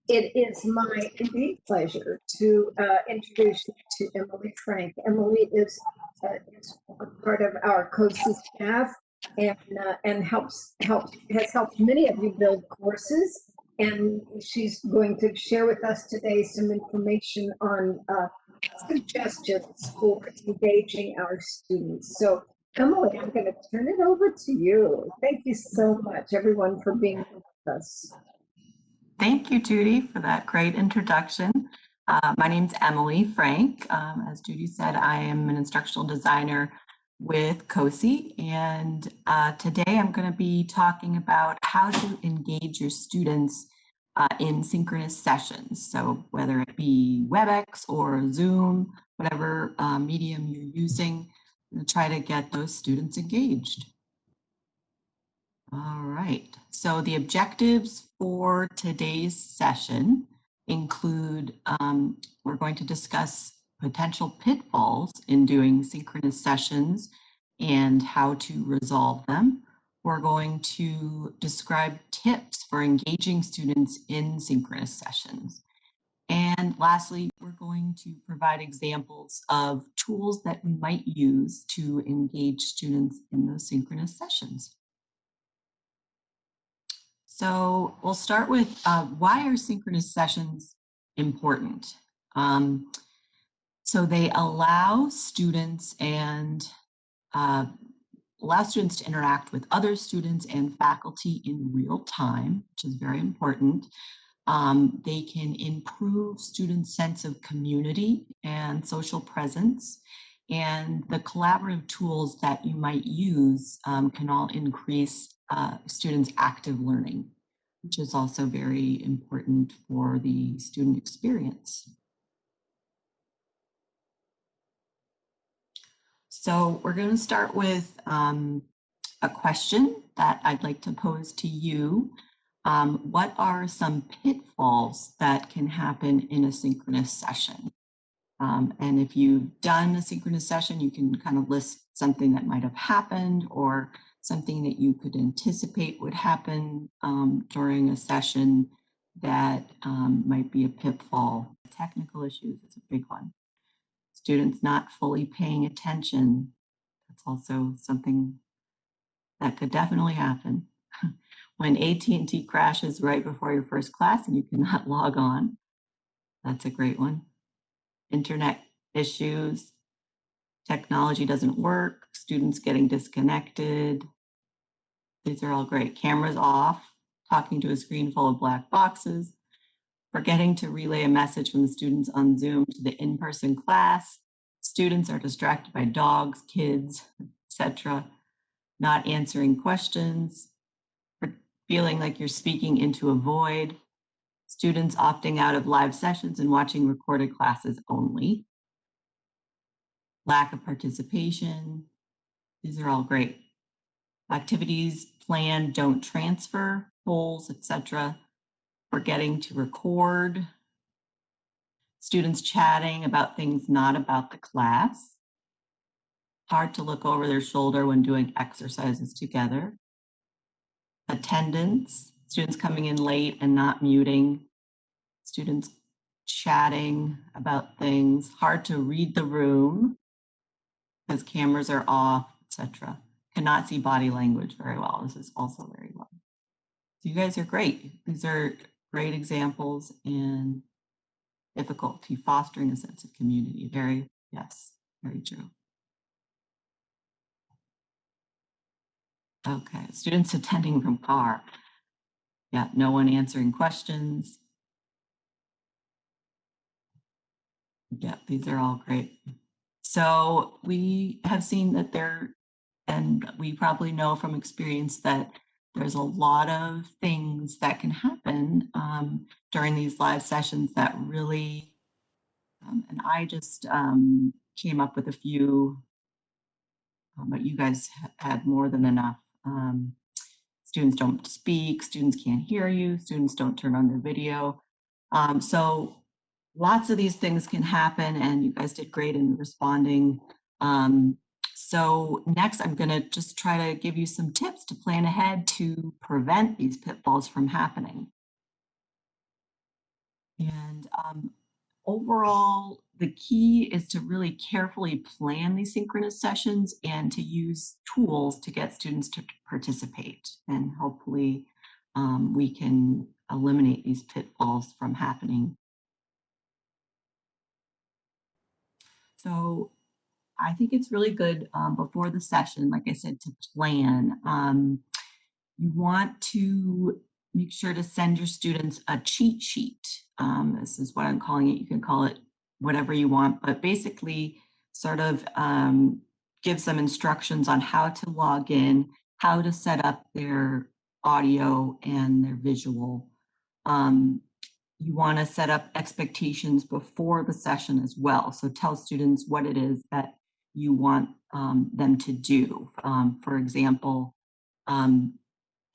It is my indeed pleasure to introduce you to Emily Frank. Emily is a part of our COSI staff and has helped many of you build courses. And she's going to share with us today some information on suggestions for engaging our students. So, Emily, I'm going to turn it over to you. Thank you so much, everyone, for being with us. Thank you, Judy, for that great introduction. My name's Emily Frank. As Judy said, I am an instructional designer with COSI, and today I'm going to be talking about how to engage your students in synchronous sessions. So whether it be WebEx or Zoom, whatever medium you're using, I'm going to try to get those students engaged. All right, so the objectives for today's session include, we're going to discuss potential pitfalls in doing synchronous sessions and how to resolve them. We're going to describe tips for engaging students in synchronous sessions. And lastly, we're going to provide examples of tools that we might use to engage students in those synchronous sessions. So we'll start with why are synchronous sessions important? So they allow students to interact with other students and faculty in real time, which is very important. They can improve students' sense of community and social presence. And the collaborative tools that you might use can all increase students' active learning, which is also very important for the student experience. So we're going to start with a question that I'd like to pose to you. What are some pitfalls that can happen in a synchronous session? And if you've done a synchronous session, you can kind of list something that might have happened or something that you could anticipate would happen during a session that might be a pitfall. Technical issues is a big one. Students not fully paying attention. That's also something that could definitely happen. When AT&T crashes right before your first class and you cannot log on, that's a great one. Internet issues, technology doesn't work, students getting disconnected. These are all great. Cameras off, talking to a screen full of black boxes, forgetting to relay a message from the students on Zoom to the in-person class. Students are distracted by dogs, kids, etc. Not answering questions, feeling like you're speaking into a void. Students opting out of live sessions and watching recorded classes only. Lack of participation. These are all great. Activities planned don't transfer, polls, etc. Forgetting to record. Students chatting about things not about the class. Hard to look over their shoulder when doing exercises together. Attendance, students coming in late and not muting. Students chatting about things. Hard to read the room because cameras are off, etc. Cannot see body language very well. This is also very low. So you guys are great. These are great examples in difficulty fostering a sense of community. Very true. Okay, students attending from car. Yeah, no one answering questions. Yeah, these are all great. So we have seen that and we probably know from experience that there's a lot of things that can happen during these live sessions that really, and I just came up with a few, but you guys had more than enough. Students don't speak, students can't hear you, students don't turn on their video. So lots of these things can happen, and you guys did great in responding. So next, I'm going to just try to give you some tips to plan ahead to prevent these pitfalls from happening. And overall, the key is to really carefully plan these synchronous sessions and to use tools to get students to participate. And hopefully we can eliminate these pitfalls from happening. So I think it's really good before the session, like I said, to plan. You want to make sure to send your students a cheat sheet. This is what I'm calling it. You can call it whatever you want, but basically sort of gives them instructions on how to log in, how to set up their audio and their visual. You want to set up expectations before the session as well. So tell students what it is that you want them to do. For example,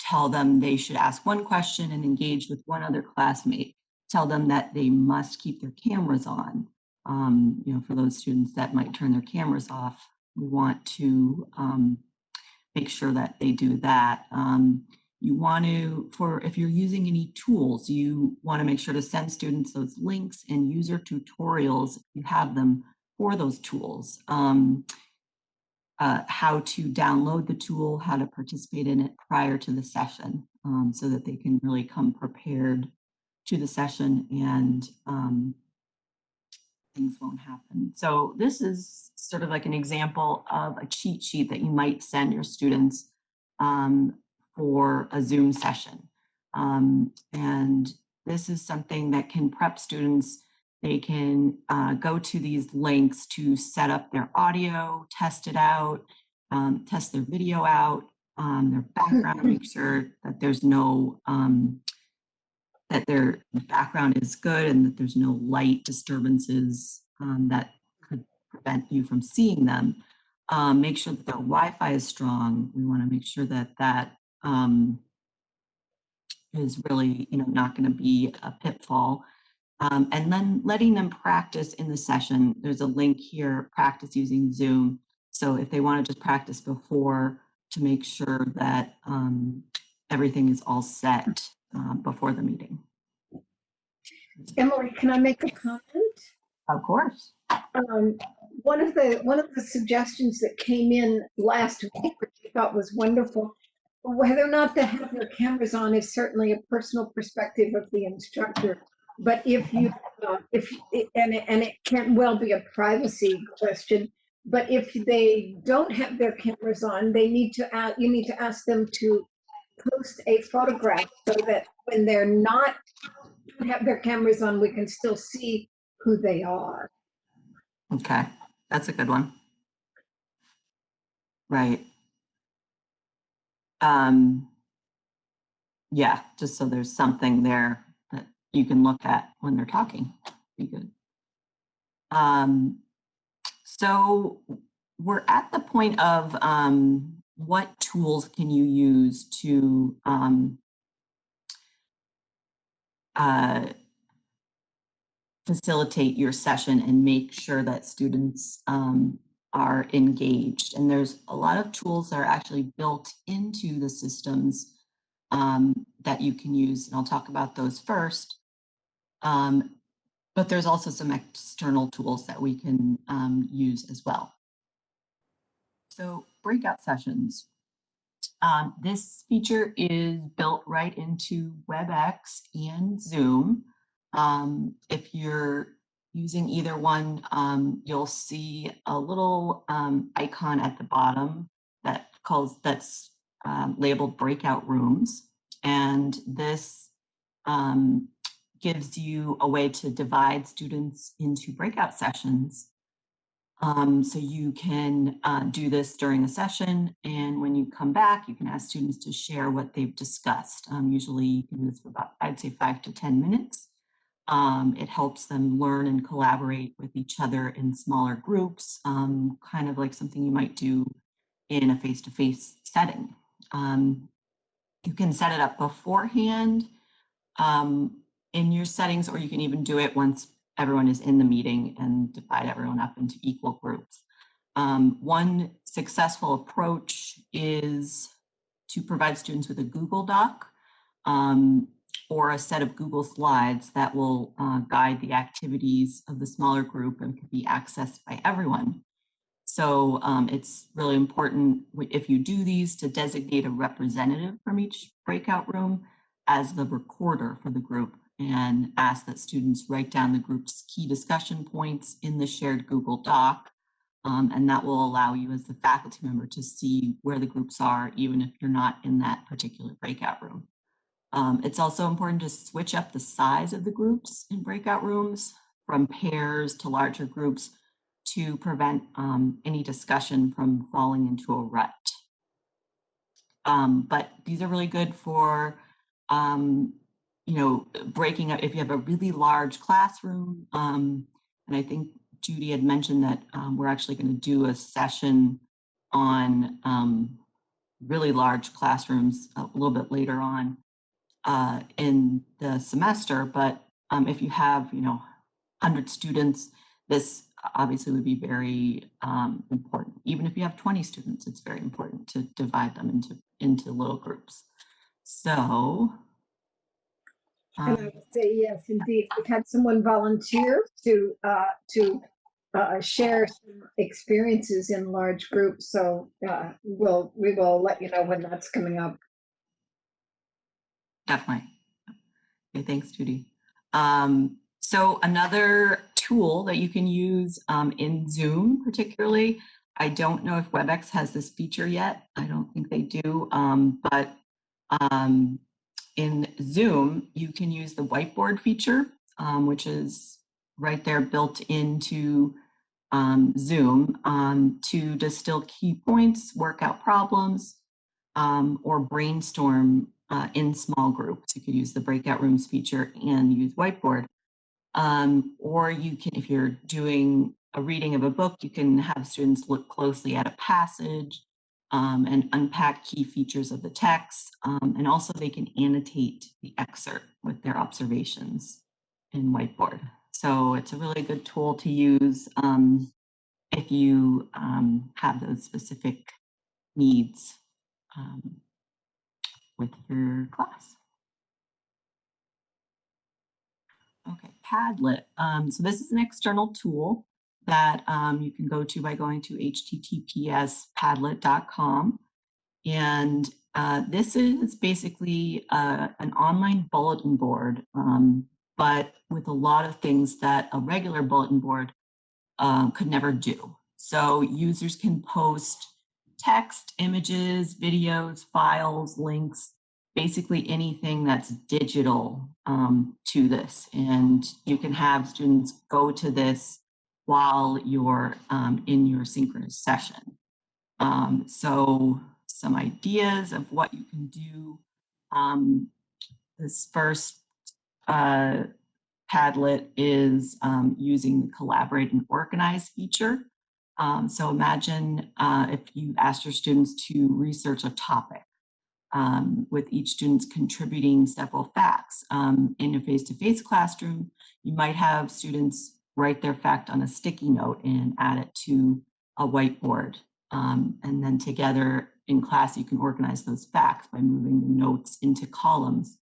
tell them they should ask one question and engage with one other classmate. Tell them that they must keep their cameras on. For those students that might turn their cameras off, we want to make sure that they do that. You want to, if you're using any tools, you want to make sure to send students those links and user tutorials if you have them for those tools. How to download the tool, how to participate in it prior to the session, so that they can really come prepared to the session and things won't happen. So this is sort of like an example of a cheat sheet that you might send your students for a Zoom session. And this is something that can prep students. They can go to these links to set up their audio, test it out, test their video out, their background, make sure that there's no that their background is good and that there's no light disturbances that could prevent you from seeing them. Make sure that their Wi-Fi is strong. We want to make sure that that is really, not going to be a pitfall. And then letting them practice in the session. There's a link here, practice using Zoom. So if they want to just practice before to make sure that everything is all set before the meeting. Emily, can I make a comment? Of course. One of the suggestions that came in last week, which I thought was wonderful, whether or not to have their cameras on is certainly a personal perspective of the instructor. But if you, and it can well be a privacy question. But if they don't have their cameras on, you need to ask them to post a photograph so that when they're not have their cameras on, we can still see who they are. Okay, that's a good one. Right. Yeah, just so there's something there that you can look at when they're talking. Be good. So we're at the point of what tools can you use to facilitate your session and make sure that students are engaged. And there's a lot of tools that are actually built into the systems that you can use, and I'll talk about those first. But there's also some external tools that we can use as well. So breakout sessions. This feature is built right into WebEx and Zoom. If you're using either one, you'll see a little icon at the bottom that's labeled breakout rooms. And this gives you a way to divide students into breakout sessions. So you can do this during the session, and when you come back, you can ask students to share what they've discussed. Usually you can do this for about, I'd say, 5 to 10 minutes. It helps them learn and collaborate with each other in smaller groups, kind of like something you might do in a face-to-face setting. You can set it up beforehand in your settings, or you can even do it once everyone is in the meeting and divide everyone up into equal groups. One successful approach is to provide students with a Google Doc. or a set of Google Slides that will guide the activities of the smaller group and can be accessed by everyone. So it's really important if you do these to designate a representative from each breakout room as the recorder for the group, and ask that students write down the group's key discussion points in the shared Google Doc. And that will allow you as the faculty member to see where the groups are, even if you're not in that particular breakout room. It's also important to switch up the size of the groups in breakout rooms from pairs to larger groups to prevent any discussion from falling into a rut. But these are really good for, breaking up if you have a really large classroom. And I think Judy had mentioned that we're actually going to do a session on really large classrooms a little bit later on in the semester. But if you have, 100 students, this obviously would be very important. Even if you have 20 students, it's very important to divide them into little groups. So. And I would say yes, indeed. We've had someone volunteer to share some experiences in large groups. So we will let you know when that's coming up. Definitely. Okay, thanks, Judy. So another tool that you can use in Zoom, particularly, I don't know if WebEx has this feature yet. I don't think they do, but in Zoom, you can use the whiteboard feature, which is right there built into Zoom to distill key points, work out problems, or brainstorm in small groups. You could use the breakout rooms feature and use whiteboard. Or you can, if you're doing a reading of a book, you can have students look closely at a passage and unpack key features of the text. And also they can annotate the excerpt with their observations in whiteboard. So it's a really good tool to use if you have those specific needs with your class. Okay, Padlet. So this is an external tool that you can go to by going to https://padlet.com. And this is basically an online bulletin board, but with a lot of things that a regular bulletin board could never do. So users can post text, images, videos, files, links, basically anything that's digital to this. And you can have students go to this while you're in your synchronous session. So some ideas of what you can do. This first Padlet is using the collaborate and organize feature. So imagine if you asked your students to research a topic with each student's contributing several facts. In a face-to-face classroom, you might have students write their fact on a sticky note and add it to a whiteboard. And then together in class, you can organize those facts by moving the notes into columns.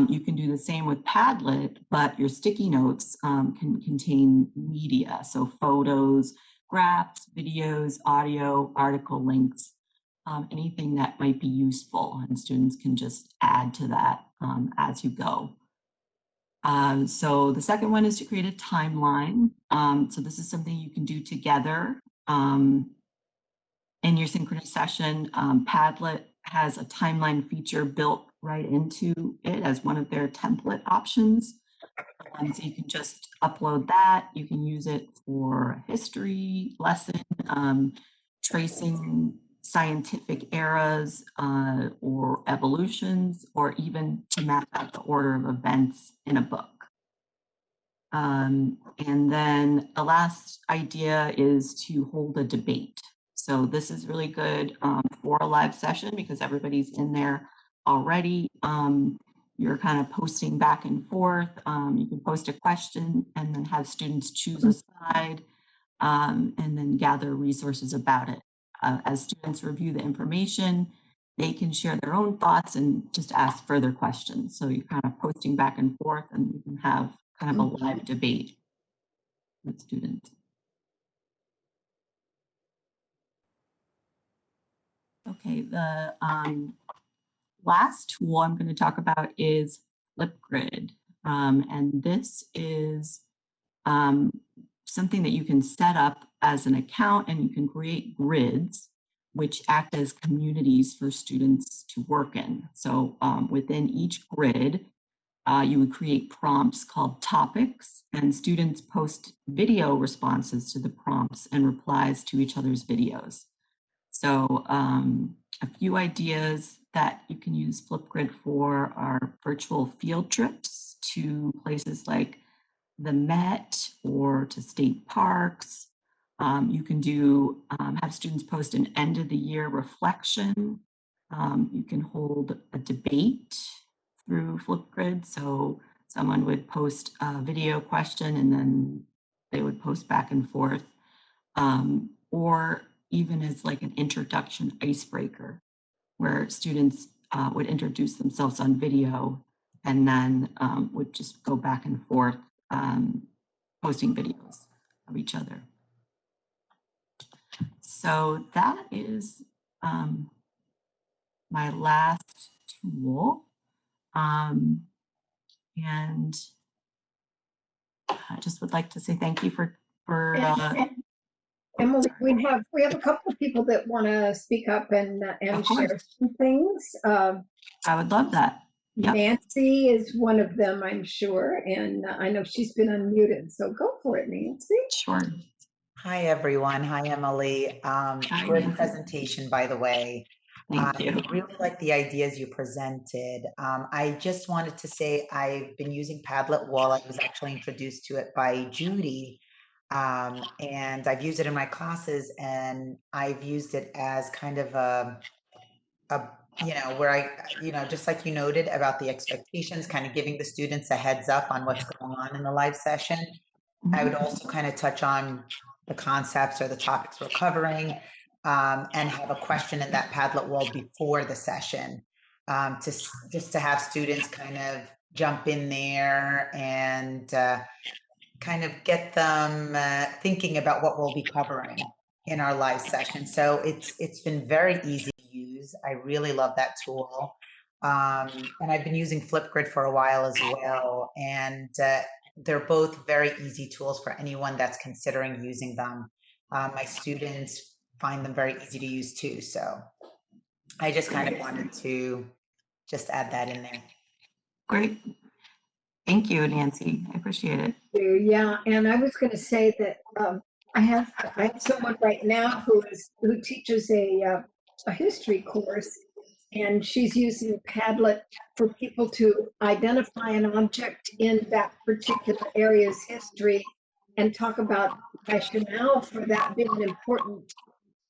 You can do the same with Padlet, but your sticky notes can contain media, so photos, graphs, videos, audio, article links, anything that might be useful, and students can just add to that as you go. So the second one is to create a timeline. So this is something you can do together in your synchronous session. Padlet has a timeline feature built right into it as one of their template options. So you can just upload that. You can use it for history lesson, tracing scientific eras or evolutions, or even to map out the order of events in a book. And then the last idea is to hold a debate. So this is really good for a live session because everybody's in there already. You're kind of posting back and forth. You can post a question and then have students choose a side and then gather resources about it. As students review the information, they can share their own thoughts and just ask further questions. So you're kind of posting back and forth, and you can have kind of a live debate with students. Okay, the last tool I'm going to talk about is Flipgrid. And this is something that you can set up as an account, and you can create grids which act as communities for students to work in. So within each grid, you would create prompts called topics, and students post video responses to the prompts and replies to each other's videos. So a few ideas that you can use Flipgrid for are virtual field trips to places like the Met or to state parks. You can do have students post an end of the year reflection. You can hold a debate through Flipgrid. So someone would post a video question and then they would post back and forth. Or even as like an introduction icebreaker, where students would introduce themselves on video and then would just go back and forth posting videos of each other. So that is my last tool. And I just would like to say thank you for Emily, we have a couple of people that want to speak up and share some things. I would love that. Yep. Nancy is one of them, I'm sure, and I know she's been unmuted, so go for it, Nancy. Sure. Hi, everyone. Hi, Emily. Great presentation, by the way. Thank you. I really like the ideas you presented. I just wanted to say I've been using Padlet Wall. I was actually introduced to it by Judy, and I've used it in my classes, and I've used it as kind of a where I, just like you noted about the expectations, kind of giving the students a heads up on what's going on in the live session. I would also kind of touch on the concepts or the topics we're covering, and have a question in that Padlet wall before the session, just to have students kind of jump in there and kind of get them thinking about what we'll be covering in our live session. So it's been very easy to use. I really love that tool. And I've been using Flipgrid for a while as well. And they're both very easy tools for anyone that's considering using them. My students find them very easy to use too. So I just kind of wanted to just add that in there. Great. Thank you, Nancy. I appreciate it. Yeah, and I was going to say that I have someone right now who teaches a history course, and she's using Padlet for people to identify an object in that particular area's history and talk about rationale for that being an important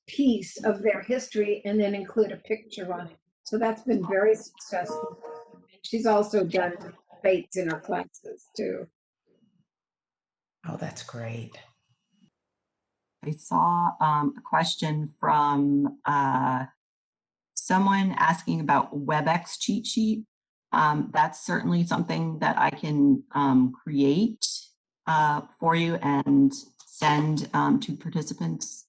piece of their history, and then include a picture on it. So that's been very successful. She's also done debates in her classes too. Oh, that's great. I saw a question from someone asking about WebEx cheat sheet. That's certainly something that I can create for you and send to participants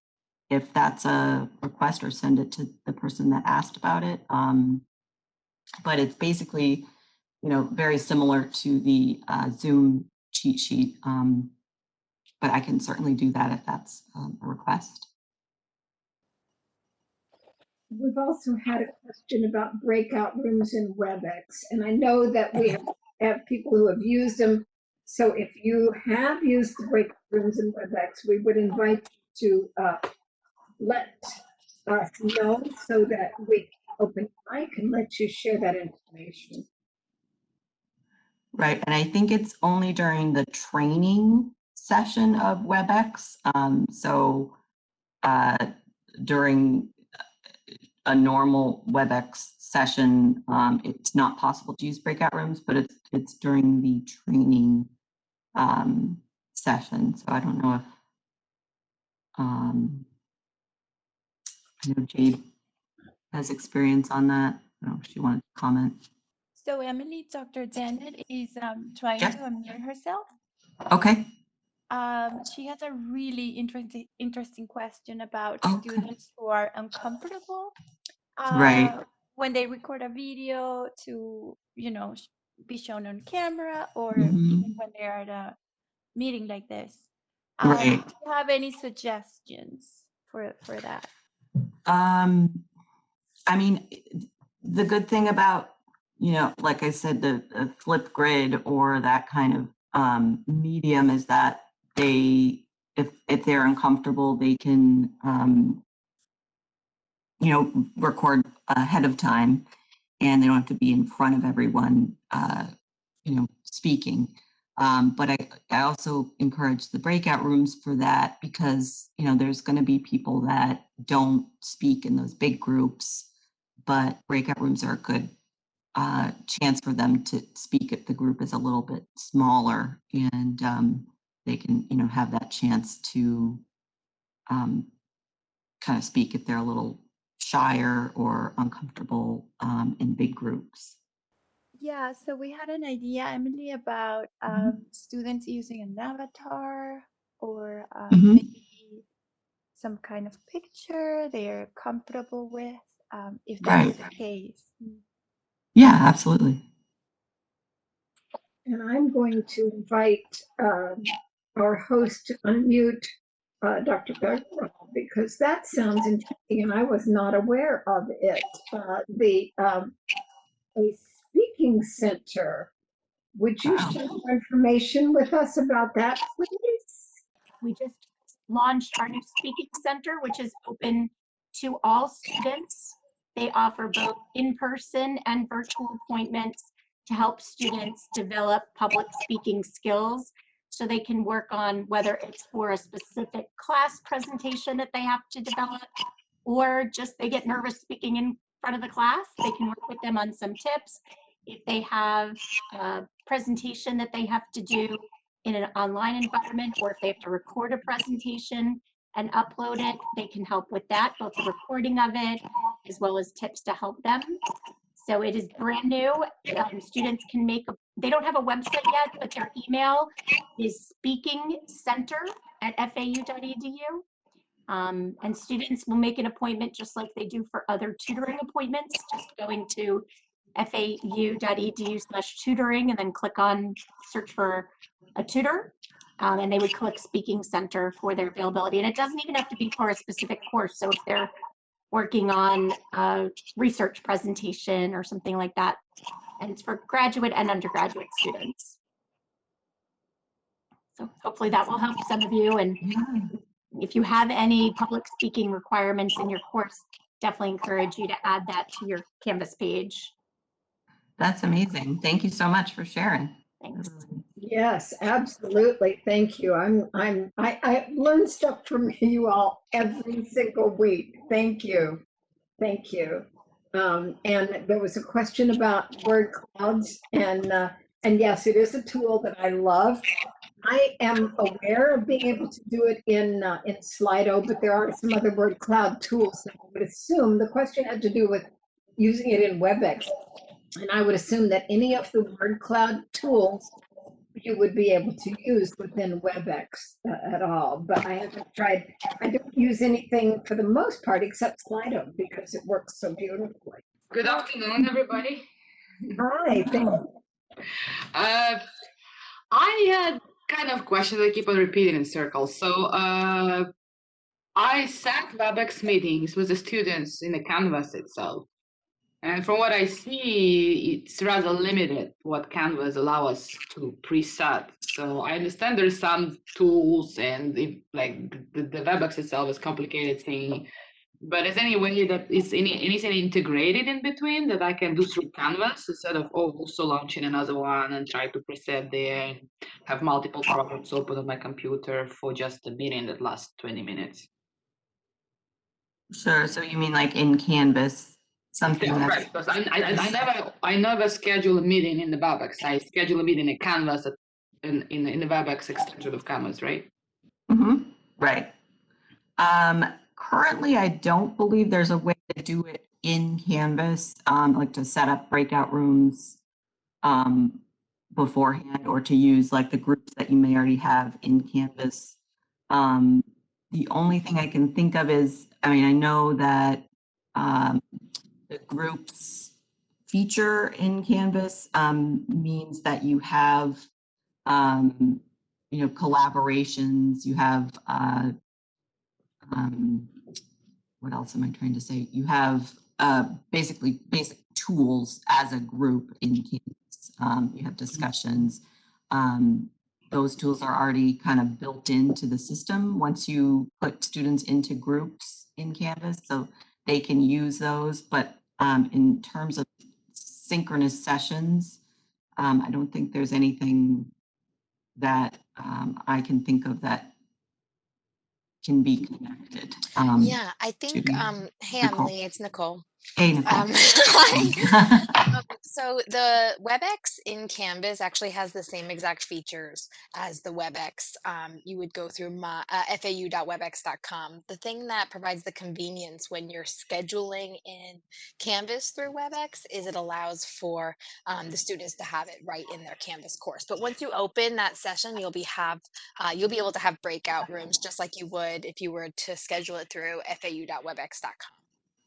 if that's a request, or send it to the person that asked about it. But it's basically, very similar to the Zoom cheat sheet. But I can certainly do that if that's a request. We've also had a question about breakout rooms in WebEx, and I know that we have people who have used them. So if you have used the breakout rooms in WebEx, we would invite you to let us know so that we can open the mic and let you share that information. Right, and I think it's only during the training session of WebEx. So during a normal WebEx session, it's not possible to use breakout rooms, but it's during the training session. So I don't know if I know Jade has experience on that. I don't know if she wanted to comment. So Emily, Dr. Janet is trying Yeah. to unmute herself. Okay. She has a really interesting question about Okay. students who are uncomfortable Right. when they record a video to, be shown on camera, or Mhm. even when they're at a meeting like this. Right. Do you have any suggestions for that? I mean, the good thing about, like I said, the flip grid or that kind of medium is that if they're uncomfortable, they can, record ahead of time, and they don't have to be in front of everyone, speaking. But I also encourage the breakout rooms for that because, there's going to be people that don't speak in those big groups, but breakout rooms are a good chance for them to speak if the group is a little bit smaller, and they can, have that chance to kind of speak if they're a little shyer or uncomfortable in big groups. Yeah, so we had an idea, Emily, about students using an avatar or Mhm. maybe some kind of picture they're comfortable with, if that's Right. the case. Yeah, absolutely. And I'm going to invite our host to unmute Dr. Bergeron because that sounds interesting and I was not aware of it. A speaking center. Would you Wow. share more information with us about that, please? We just launched our new speaking center, which is open to all students. They offer both in-person and virtual appointments to help students develop public speaking skills so they can work on whether it's for a specific class presentation that they have to develop or just they get nervous speaking in front of the class. They can work with them on some tips. If they have a presentation that they have to do in an online environment, or if they have to record a presentation and upload it, they can help with that, both the recording of it as well as tips to help them. So it is brand new. Students can they don't have a website yet, but their email is speakingcenter@fau.edu. And students will make an appointment just like they do for other tutoring appointments, just going to fau.edu/tutoring and then click on search for a tutor. And they would click Speaking Center for their availability. And it doesn't even have to be for a specific course. So if they're working on a research presentation or something like that, and it's for graduate and undergraduate students. So hopefully that will help some of you. And if you have any public speaking requirements in your course, definitely encourage you to add that to your Canvas page. That's amazing. Thank you so much for sharing. Thanks. Yes, absolutely. Thank you. I learn stuff from you all every single week. Thank you. Thank you. And there was a question about word clouds, and yes, it is a tool that I love. I am aware of being able to do it in Slido, but there are some other word cloud tools that I would assume the question had to do with using it in WebEx. And I would assume that any of the word cloud tools you would be able to use within WebEx at all. But I haven't tried, I don't use anything for the most part except Slido because it works so beautifully. Good afternoon, everybody. Hi, thank you. I had kind of questions I keep on repeating in circles. So I sat WebEx meetings with the students in the Canvas itself. And from what I see, it's rather limited what Canvas allow us to preset. So I understand there's some tools and the WebEx itself is complicated thing. But is there any way that is anything integrated in between that I can do through Canvas instead of also launching another one and try to preset there and have multiple programs open on my computer for just a meeting that lasts 20 minutes? Sure. So you mean like in Canvas, something Yeah, that's right. Because I never schedule a meeting in the WebEx. I schedule a meeting in Canvas in the WebEx extension of Canvas, right? right. Currently, I don't believe there's a way to do it in Canvas, like to set up breakout rooms beforehand, or to use like the groups that you may already have in Canvas. The only thing I can think of is, I mean, I know that the groups feature in Canvas means that you have, you know, collaborations, you have, what else am I trying to say? You have basically basic tools as a group in Canvas. You have discussions. Those tools are already kind of built into the system once you put students into groups in Canvas, so they can use those. But in terms of synchronous sessions, I don't think there's anything that I can think of that can be connected. Yeah, I think, hey, Nicole. Emily, it's Nicole. Hey, Nicole. Hi. So the WebEx in Canvas actually has the same exact features as the WebEx. You would go through fau.webex.com. The thing that provides the convenience when you're scheduling in Canvas through WebEx is it allows for the students to have it right in their Canvas course. But once you open that session, you'll be able to have breakout rooms just like you would if you were to schedule it through fau.webex.com.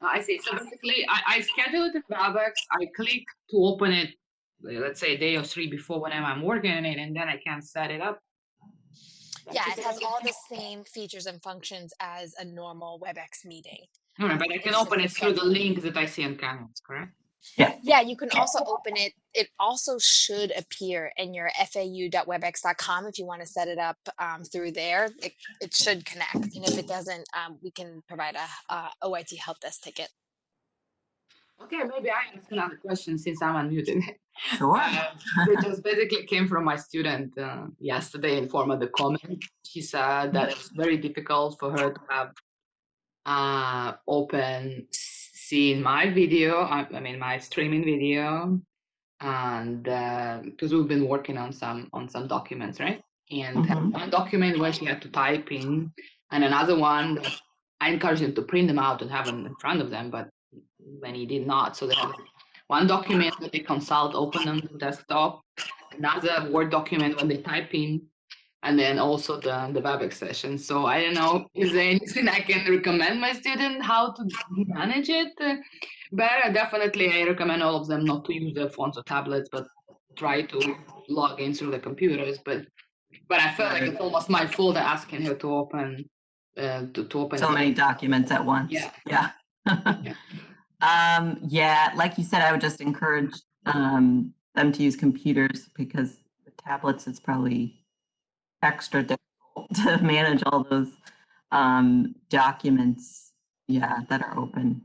I see. So basically, I schedule it in WebEx. I click to open it, let's say a day or 3 before whenever I'm working on it, and then I can set it up. Yeah, it has all the same features and functions as a normal WebEx meeting. All right, but I can It's open it just through the scheduling. link that I see on Canvas, correct? Yeah, you can also open it. It also should appear in your fau.webex.com if you want to set it up through there. It should connect, and if it doesn't, we can provide a OIT help desk ticket. Okay, maybe I ask another question since I'm unmuted. Sure. It just basically came from my student yesterday in form of the comment. She said that it was very difficult for her to have seeing my video, I mean my streaming video, and because we've been working on some documents, right? And one document where she had to type in, and another one that I encouraged him to print them out and have them in front of them, but when he did not, so they have one document that they consult, open on the desktop, another Word document when they type in, and then also the WebEx session. So I don't know, is there anything I can recommend my student how to manage it better? Definitely, I recommend all of them not to use their phones or tablets, but try to log in through the computers. But I feel like it's almost my fault asking her to open to open so many documents at once. Yeah. Yeah, like you said, I would just encourage them to use computers, because the tablets is probably extra difficult to manage all those documents, that are open.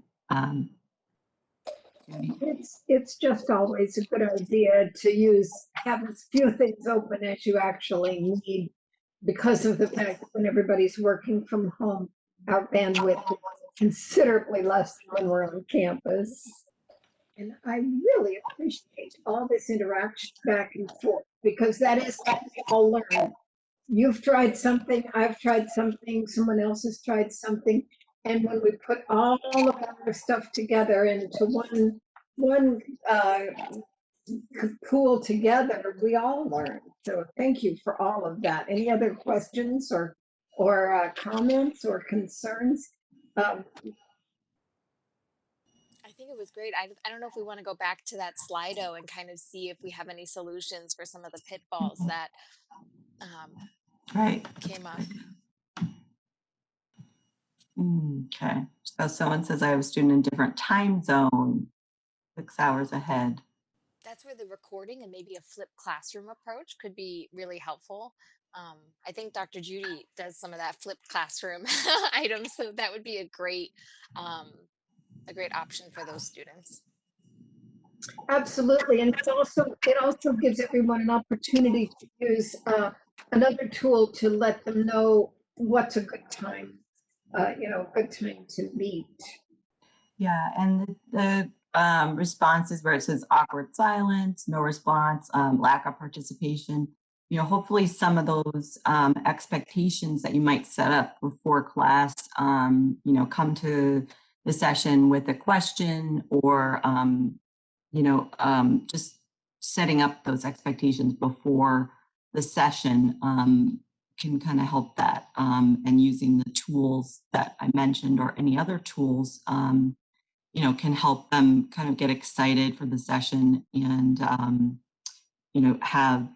It's just always a good idea to have as few things open as you actually need, because of the fact that when everybody's working from home, our bandwidth is considerably less than when we're on campus. And I really appreciate all this interaction back and forth, because that is how we all learn. You've tried something, I've tried something, someone else has tried something. And when we put all of our stuff together into one pool together, we all learn. So thank you for all of that. Any other questions or comments or concerns? I think it was great. I don't know if we want to go back to that Slido and kind of see if we have any solutions for some of the pitfalls that came up. Okay, so someone says I have a student in different time zone, 6 hours ahead. That's where the recording and maybe a flipped classroom approach could be really helpful. I think Dr. Judy does some of that flipped classroom items, so that would be a great option for those students. Absolutely, and it also gives everyone an opportunity to use another tool to let them know what's a good time, good time to meet. Yeah, and the responses where it says awkward silence, no response, lack of participation, hopefully some of those expectations that you might set up before class, come to the session with a question or, just setting up those expectations before the session can kind of help that. And using the tools that I mentioned or any other tools, can help them kind of get excited for the session and, have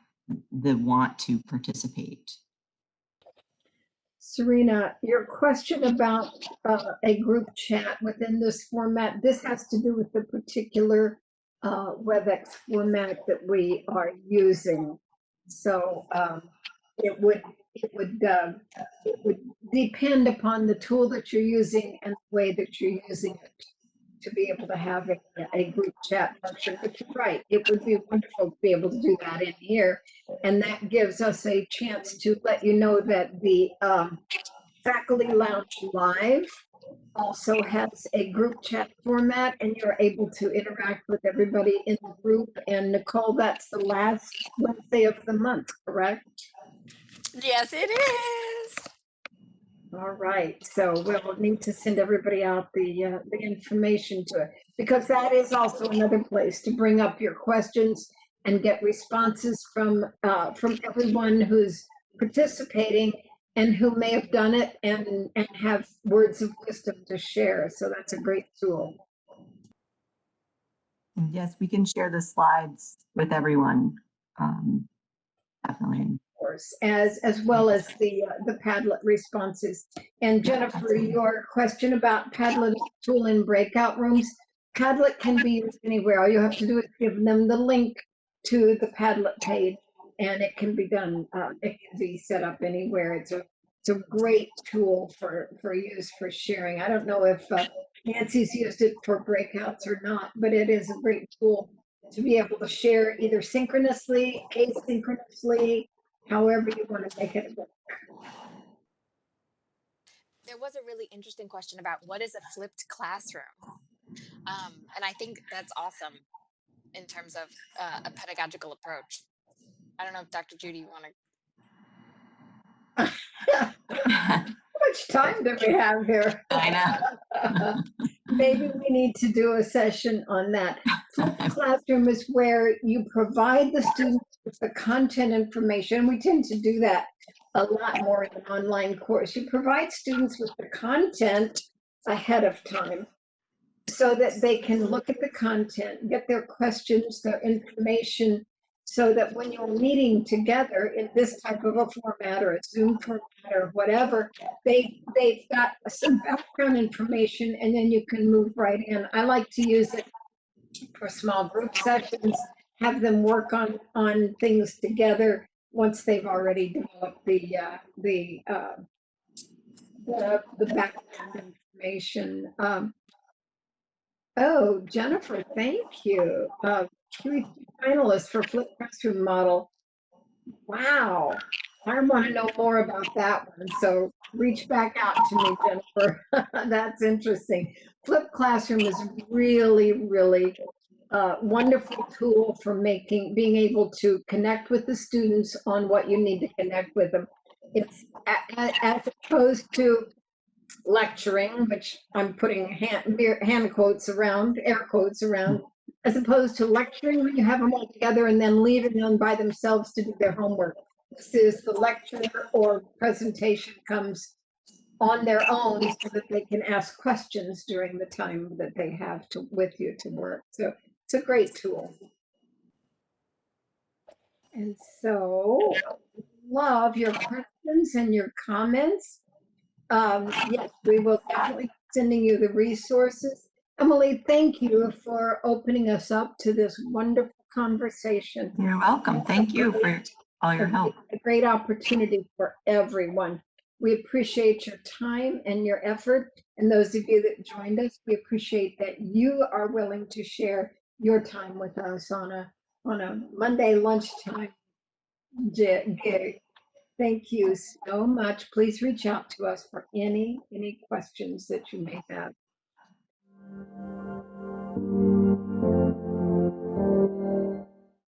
the want to participate. Serena, your question about a group chat within this format, this has to do with the particular WebEx format that we are using. So it would depend upon the tool that you're using and the way that you're using it to be able to have a group chat function. But you're right, it would be wonderful to be able to do that in here. And that gives us a chance to let you know that the Faculty Lounge Live also has a group chat format, and you're able to interact with everybody in the group. And Nicole, that's the last Wednesday of the month, correct? Yes, it is. All right, so we'll need to send everybody out the information to it, because that is also another place to bring up your questions and get responses from everyone who's participating and who may have done it and have words of wisdom to share. So that's a great tool. And yes, we can share the slides with everyone. Definitely. Course, as well as the Padlet responses. And Jennifer, your question about Padlet tool in breakout rooms, Padlet can be used anywhere. All you have to do is give them the link to the Padlet page, and it can be done. It can be set up anywhere. It's a great tool for use for sharing. I don't know if Nancy's used it for breakouts or not, but it is a great tool to be able to share either synchronously, asynchronously, however you want to make it work. There was a really interesting question about what is a flipped classroom? And I think that's awesome in terms of a pedagogical approach. I don't know if Dr. Judy, you want to. How much time do we have here? I know. Maybe we need to do a session on that. Flipped classroom is where you provide the students with the content information. We tend to do that a lot more in an online course. You provide students with the content ahead of time so that they can look at the content, get their questions, their information, so that when you're meeting together in this type of a format or a Zoom format or whatever, they've got some background information, and then you can move right in. I like to use it for small group sessions, have them work on things together once they've already developed the background information. Oh, Jennifer, thank you. Three finalists for flipped classroom model. Wow. I want to know more about that one. So reach back out to me, Jennifer. That's interesting. Flipped classroom is really, really wonderful tool for being able to connect with the students on what you need to connect with them. It's as opposed to lecturing, which I'm putting hand quotes around, air quotes around, as opposed to lecturing when you have them all together and then leaving them by themselves to do their homework. This is the lecture or presentation comes on their own so that they can ask questions during the time that they have with you to work. So it's a great tool. And so love your questions and your comments. Yes, we will definitely be sending you the resources. Emily, thank you for opening us up to this wonderful conversation. You're welcome. Thank you for all your help. A great opportunity for everyone. We appreciate your time and your effort. And those of you that joined us, we appreciate that you are willing to share your time with us on a Monday lunchtime gig. Thank you so much. Please reach out to us for any questions that you may have.